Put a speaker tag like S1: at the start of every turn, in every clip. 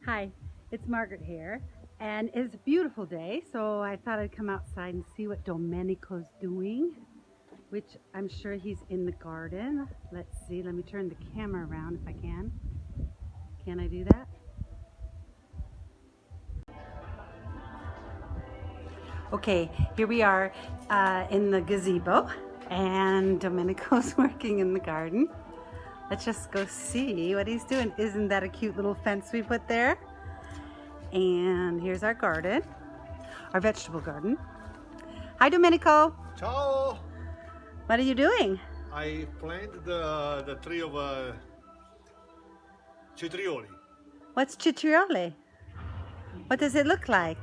S1: Hi, it's Margaret here, and it's a beautiful day, so I thought I'd come outside and see what Domenico's doing, which I'm sure he's in the garden. Let's see, let me turn the camera around if I can. Can I do that? Okay, here we are in the gazebo, and Domenico's working in the garden. Let's just go see what he's doing. Isn't that a cute little fence we put there? And here's our garden, our vegetable garden. Hi, Domenico.
S2: Ciao!
S1: What are you doing?
S2: I planted the tree of cetrioli.
S1: What's citrioli? What does it look like?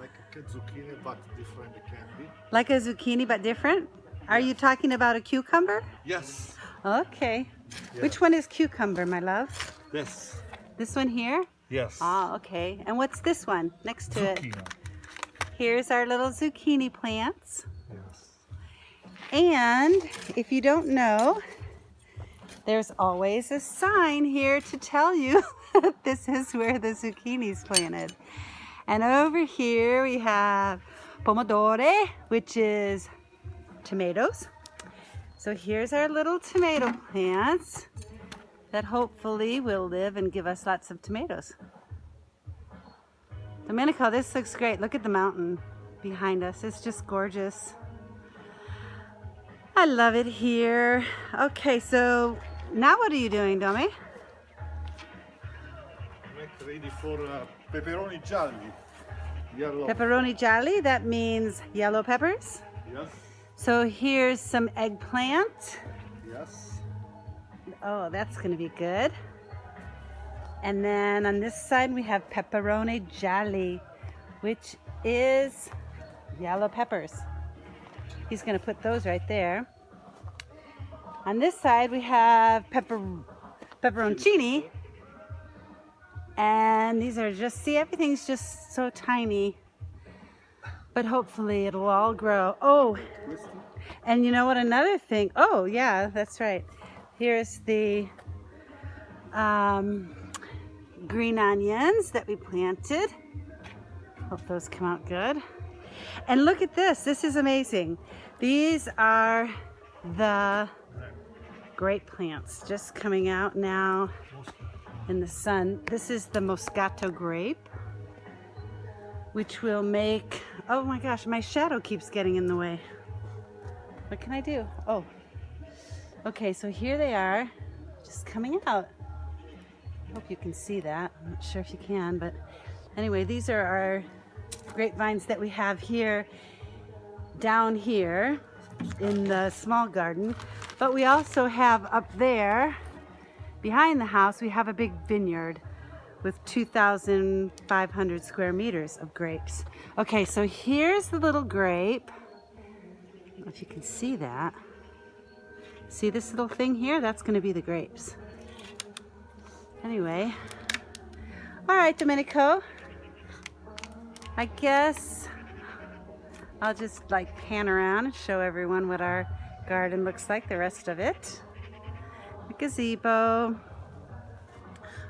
S2: Like a zucchini, but different it can be.
S1: Like a zucchini, but different? Are you talking about a cucumber?
S2: Yes.
S1: Okay.
S2: Yeah.
S1: Which one is cucumber, my love?
S2: This.
S1: This one here?
S2: Yes.
S1: Oh, okay. And what's this one next to
S2: Zucchini.
S1: it? Here's our little zucchini plants.
S2: Yes.
S1: And if you don't know, there's always a sign here to tell you that this is where the zucchini's planted. And over here we have pomodoro, which is tomatoes. So here's our little tomato plants that hopefully will live and give us lots of tomatoes. Domenico, this looks great. Look at the mountain behind us. It's just gorgeous. I love it here. Okay, so now what are you doing, Domi?
S2: Make ready for pepperoni gialli. Yellow.
S1: Pepperoni gialli, that means yellow peppers.
S2: Yes.
S1: So here's some eggplant.
S2: Yes.
S1: Oh, that's gonna be good. And then on this side we have pepperoni gialli, which is yellow peppers. He's gonna put those right there. On this side we have pepperoncini. And these are just, see, everything's just so tiny. But hopefully it'll all grow. Oh, and you know what, another thing. Oh, yeah, that's right. Here's the green onions that we planted. Hope those come out good. And look at this. This is amazing. These are the grape plants just coming out now in the sun. This is the Moscato grape, which will make, oh my gosh, my shadow keeps getting in the way. What can I do? Oh, okay, so here they are, just coming out. I hope you can see that. I'm not sure if you can, but anyway, these are our grapevines that we have here, down here in the small garden. But we also have up there, behind the house, we have a big vineyard with 2,500 square meters of grapes. Okay, so here's the little grape. I don't know if you can see that. See this little thing here? That's going to be the grapes. Anyway, all right, Domenico. I guess I'll just like pan around and show everyone what our garden looks like, the rest of it. The gazebo.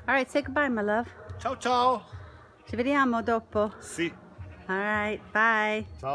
S1: All right, say goodbye, my love.
S2: Ciao ciao.
S1: Ci vediamo dopo.
S2: Sì.
S1: All right, bye.
S2: Ciao.